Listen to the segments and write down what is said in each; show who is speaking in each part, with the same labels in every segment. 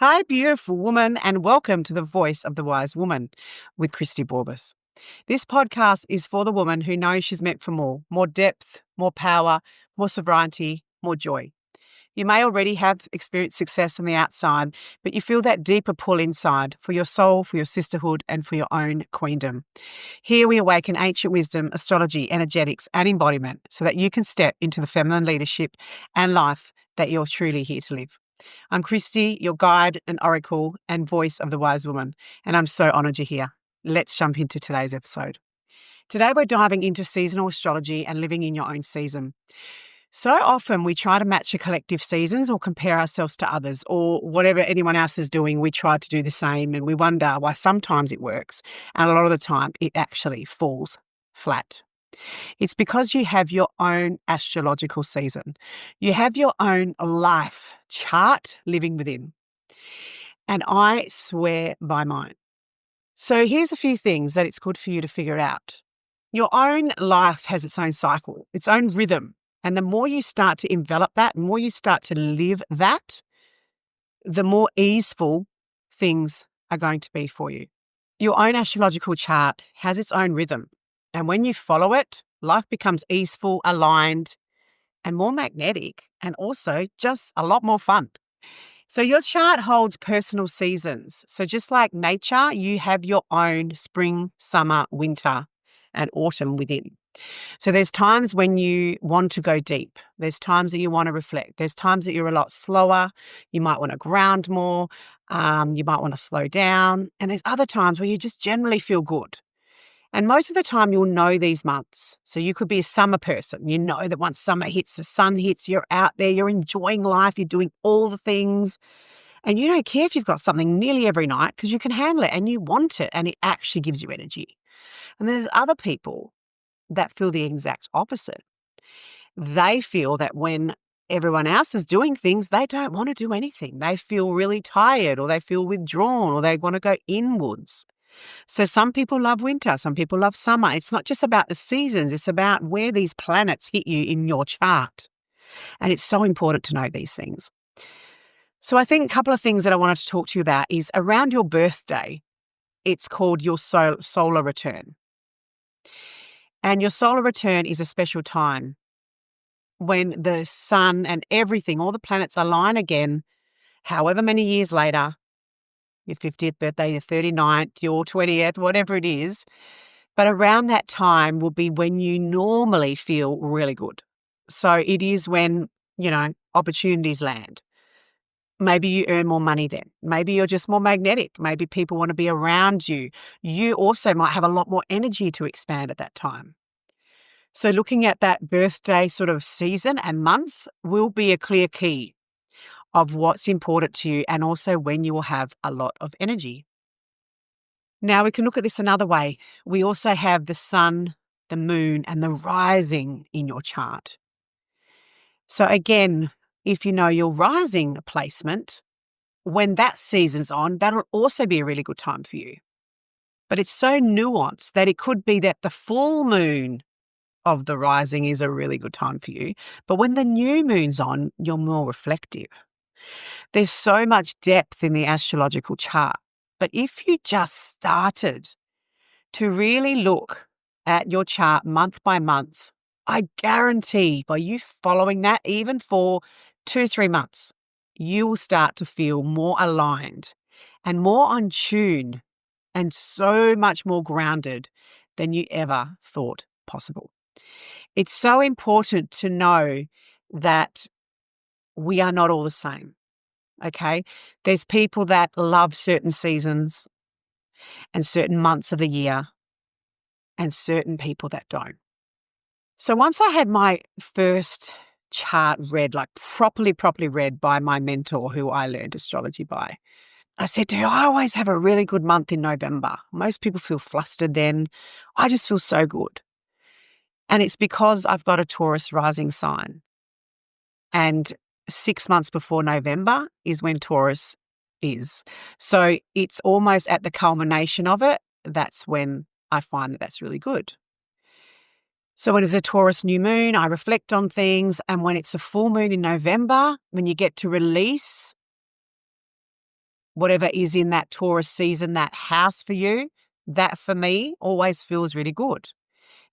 Speaker 1: Hi, beautiful woman, and welcome to the Voice of the Wise Woman with Christy Borbis. This podcast is for the woman who knows she's meant for more depth, more power, more sovereignty, more joy. You may already have experienced success on the outside, but you feel that deeper pull inside for your soul, for your sisterhood, and for your own queendom. Here we awaken ancient wisdom, astrology, energetics, and embodiment so that you can step into the feminine leadership and life that you're truly here to live. I'm Christy, your guide and oracle and voice of the wise woman, and I'm so honoured you're here. Let's jump into today's episode. Today we're diving into seasonal astrology and living in your own season. So often we try to match the collective seasons or compare ourselves to others, or whatever anyone else is doing, we try to do the same, and we wonder why sometimes it works and a lot of the time it actually falls flat. It's because you have your own astrological season. You have your own life chart living within. And I swear by mine. So here's a few things that it's good for you to figure out. Your own life has its own cycle, its own rhythm. And the more you start to envelop that, the more you start to live that, the more easeful things are going to be for you. Your own astrological chart has its own rhythm. And when you follow it, life becomes easeful, aligned, and more magnetic, and also just a lot more fun. So your chart holds personal seasons. So just like nature, you have your own spring, summer, winter, and autumn within. So there's times when you want to go deep. There's times that you want to reflect. There's times that you're a lot slower. You might want to ground more. You might want to slow down. And there's other times where you just generally feel good. And most of the time you'll know these months. So you could be a summer person. You know that once summer hits, the sun hits, you're out there, you're enjoying life, you're doing all the things. And you don't care if you've got something nearly every night because you can handle it and you want it and it actually gives you energy. And there's other people that feel the exact opposite. They feel that when everyone else is doing things, they don't want to do anything. They feel really tired or they feel withdrawn or they want to go inwards. So some people love winter, some people love summer. It's not just about the seasons, it's about where these planets hit you in your chart. And it's so important to know these things. So I think a couple of things that I wanted to talk to you about is around your birthday, it's called your solar return. And your solar return is a special time when the sun and everything, all the planets align again, however many years later, your 50th birthday, your 39th, your 20th, whatever it is. But around that time will be when you normally feel really good. So it is when, opportunities land. Maybe you earn more money then. Maybe you're just more magnetic. Maybe people want to be around you. You also might have a lot more energy to expand at that time. So looking at that birthday sort of season and month will be a clear key of what's important to you and also when you will have a lot of energy. Now we can look at this another way. We also have the sun, the moon, and the rising in your chart. So again, if you know your rising placement, when that season's on, that'll also be a really good time for you. But it's so nuanced that it could be that the full moon of the rising is a really good time for you. But when the new moon's on, you're more reflective. There's so much depth in the astrological chart. But if you just started to really look at your chart month by month, I guarantee by you following that, even for 2-3 months, you will start to feel more aligned and more on tune and so much more grounded than you ever thought possible. It's so important to know that we are not all the same. Okay. There's people that love certain seasons and certain months of the year and certain people that don't. So once I had my first chart read, like properly read by my mentor who I learned astrology by, I said to her, I always have a really good month in November. Most people feel flustered then. I just feel so good. And it's because I've got a Taurus rising sign. And 6 months before November is when Taurus is. So it's almost at the culmination of it. That's when I find that that's really good. So when it's a Taurus new moon, I reflect on things. And when it's a full moon in November, when you get to release whatever is in that Taurus season, that house for you, that for me always feels really good.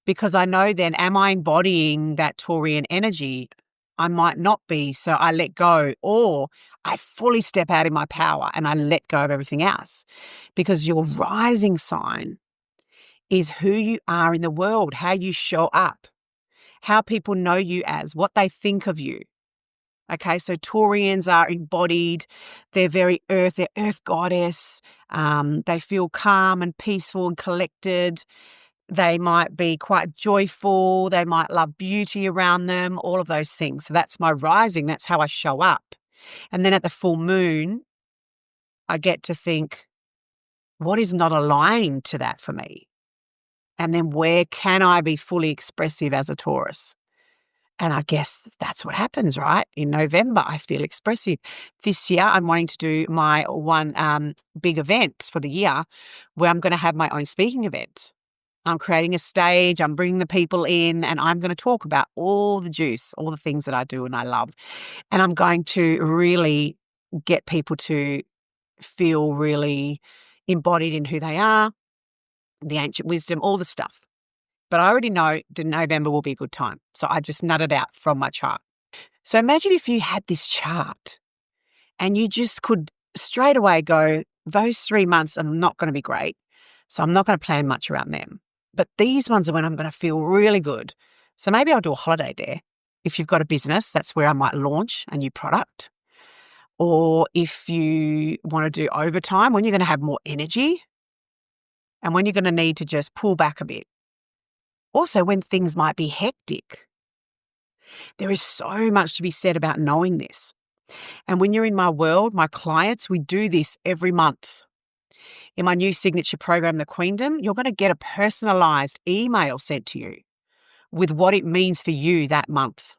Speaker 1: Because I know then, am I embodying that Taurian energy? I might not be, so I let go, or I fully step out in my power and I let go of everything else. Because your rising sign is who you are in the world, how you show up, how people know you as, what they think of you. Okay, so Taurians are embodied. They're very earth, they're earth goddess. They feel calm and peaceful and collected. They might be quite joyful. They might love beauty around them, all of those things. So that's my rising. That's how I show up. And then at the full moon, I get to think, what is not aligned to that for me? And then where can I be fully expressive as a Taurus? And I guess that's what happens, right? In November, I feel expressive. This year, I'm wanting to do my one big event for the year where I'm going to have my own speaking event. I'm creating a stage, I'm bringing the people in, and I'm going to talk about all the juice, all the things that I do and I love. And I'm going to really get people to feel really embodied in who they are, the ancient wisdom, all the stuff. But I already know that November will be a good time. So I just nutted out from my chart. So imagine if you had this chart and you just could straight away go, those 3 months are not going to be great. So I'm not going to plan much around them. But these ones are when I'm going to feel really good. So maybe I'll do a holiday there. If you've got a business, that's where I might launch a new product. Or if you want to do overtime, when you're going to have more energy and when you're going to need to just pull back a bit. Also, when things might be hectic. There is so much to be said about knowing this. And when you're in my world, my clients, we do this every month. In my new signature program, The Queendom, you're going to get a personalized email sent to you with what it means for you that month.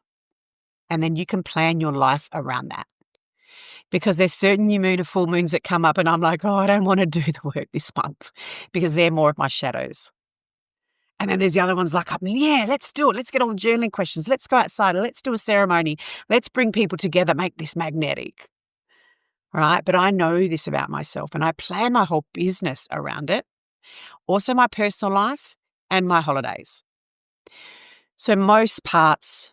Speaker 1: And then you can plan your life around that. Because there's certain new moon and full moons that come up and I'm like, oh, I don't want to do the work this month because they're more of my shadows. And then there's the other ones like, yeah, let's do it. Let's get all the journaling questions. Let's go outside. Let's do a ceremony. Let's bring people together, make this magnetic. Right? But I know this about myself and I plan my whole business around it. Also my personal life and my holidays. So most parts,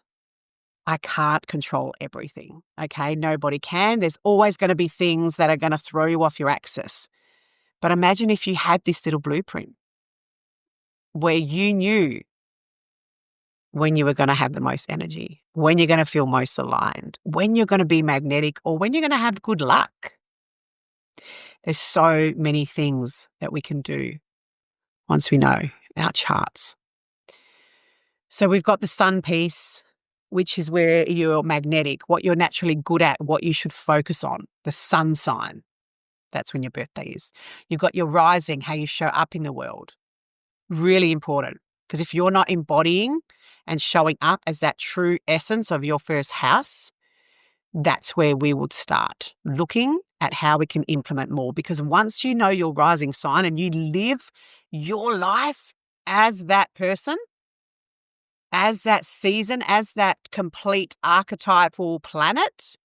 Speaker 1: I can't control everything. Okay? Nobody can. There's always going to be things that are going to throw you off your axis. But imagine if you had this little blueprint where you knew when you were going to have the most energy, when you're going to feel most aligned, when you're going to be magnetic, or when you're going to have good luck. There's so many things that we can do once we know our charts. So we've got the sun piece, which is where you're magnetic, what you're naturally good at, what you should focus on, the sun sign. That's when your birthday is. You've got your rising, how you show up in the world. Really important, because if you're not embodying and showing up as that true essence of your first house, that's where we would start looking at how we can implement more. Because once you know your rising sign and you live your life as that person, as that season, as that complete archetypal planet,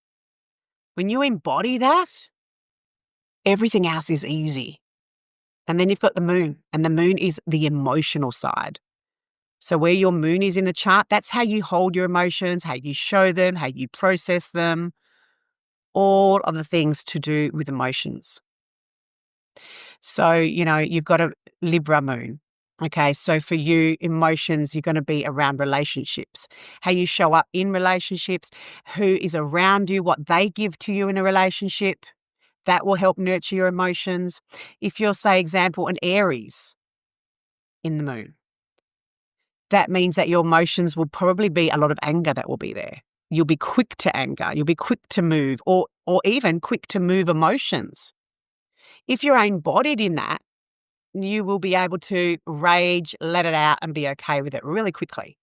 Speaker 1: when you embody that, everything else is easy. And then you've got the moon, and the moon is the emotional side. So where your moon is in the chart, that's how you hold your emotions, how you show them, how you process them, all of the things to do with emotions. So, you've got a Libra moon. Okay, so for you, emotions, you're going to be around relationships, how you show up in relationships, who is around you, what they give to you in a relationship. That will help nurture your emotions. If you're, say, example, an Aries in the moon, that means that your emotions will probably be a lot of anger that will be there. You'll be quick to anger. You'll be quick to move or even quick to move emotions. If you're embodied in that, you will be able to rage, let it out and be okay with it really quickly.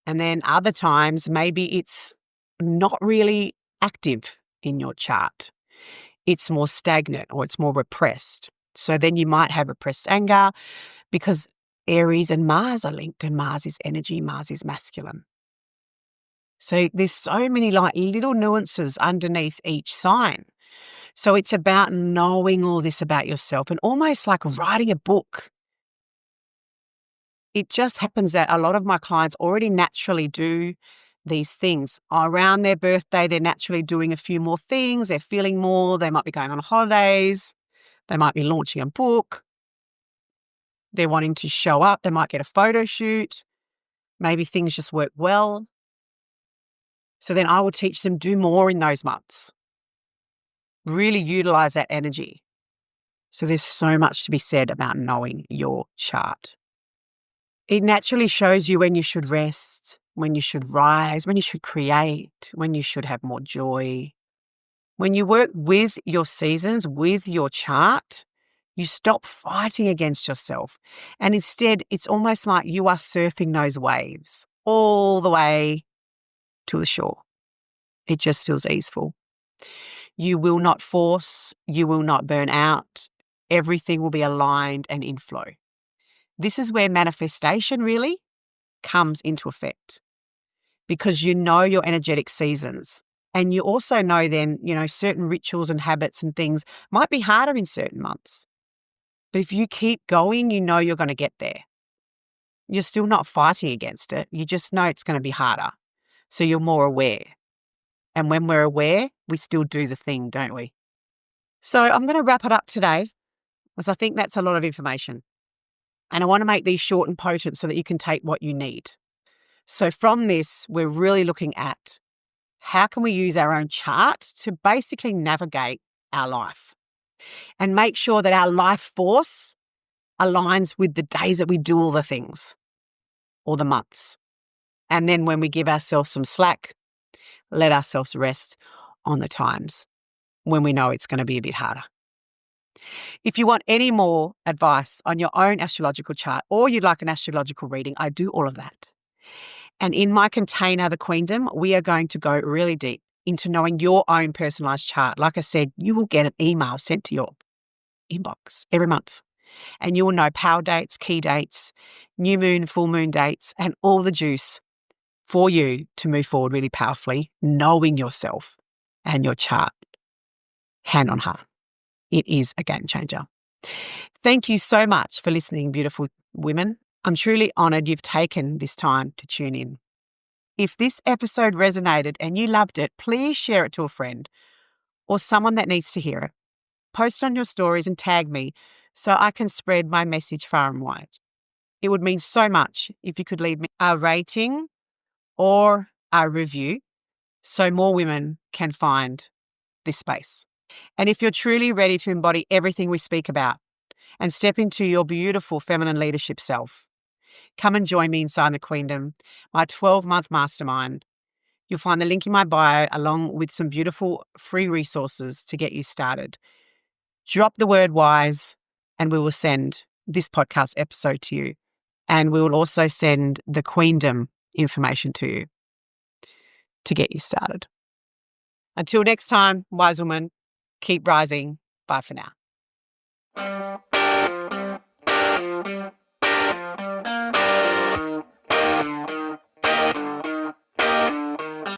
Speaker 1: And then other times, maybe it's not really active in your chart. It's more stagnant or it's more repressed. So then you might have repressed anger because Aries and Mars are linked and Mars is energy, Mars is masculine. So there's so many little nuances underneath each sign. So it's about knowing all this about yourself and almost like writing a book. It just happens that a lot of my clients already naturally do these things. Around their birthday, they're naturally doing a few more things. They're feeling more. They might be going on holidays. They might be launching a book. They're wanting to show up. They might get a photo shoot. Maybe things just work well. So then I will teach them do more in those months. Really utilize that energy. So there's so much to be said about knowing your chart. It naturally shows you when you should rest, when you should rise, when you should create, when you should have more joy. When you work with your seasons, with your chart, you stop fighting against yourself. And instead, it's almost like you are surfing those waves all the way to the shore. It just feels easeful. You will not force, you will not burn out. Everything will be aligned and in flow. This is where manifestation really comes into effect, because you know your energetic seasons. And you also know then, certain rituals and habits and things might be harder in certain months. But if you keep going, you know you're going to get there. You're still not fighting against it. You just know it's going to be harder. So you're more aware. And when we're aware, we still do the thing, don't we? So I'm going to wrap it up today, because I think that's a lot of information. And I want to make these short and potent so that you can take what you need. So from this, we're really looking at how can we use our own chart to basically navigate our life and make sure that our life force aligns with the days that we do all the things or the months. And then when we give ourselves some slack, let ourselves rest on the times when we know it's going to be a bit harder. If you want any more advice on your own astrological chart, or you'd like an astrological reading, I do all of that. And in my container, The Queendom, we are going to go really deep into knowing your own personalised chart. Like I said, you will get an email sent to your inbox every month, and you will know power dates, key dates, new moon, full moon dates, and all the juice for you to move forward really powerfully, knowing yourself and your chart hand on heart. It is a game changer. Thank you so much for listening, beautiful women. I'm truly honoured you've taken this time to tune in. If this episode resonated and you loved it, please share it to a friend or someone that needs to hear it. Post on your stories and tag me so I can spread my message far and wide. It would mean so much if you could leave me a rating or a review so more women can find this space. And if you're truly ready to embody everything we speak about and step into your beautiful feminine leadership self, come and join me inside the Queendom, my 12-month mastermind. You'll find the link in my bio along with some beautiful free resources to get you started. Drop the word WISE and we will send this podcast episode to you. And we will also send the Queendom information to you to get you started. Until next time, wise woman, keep rising. Bye for now.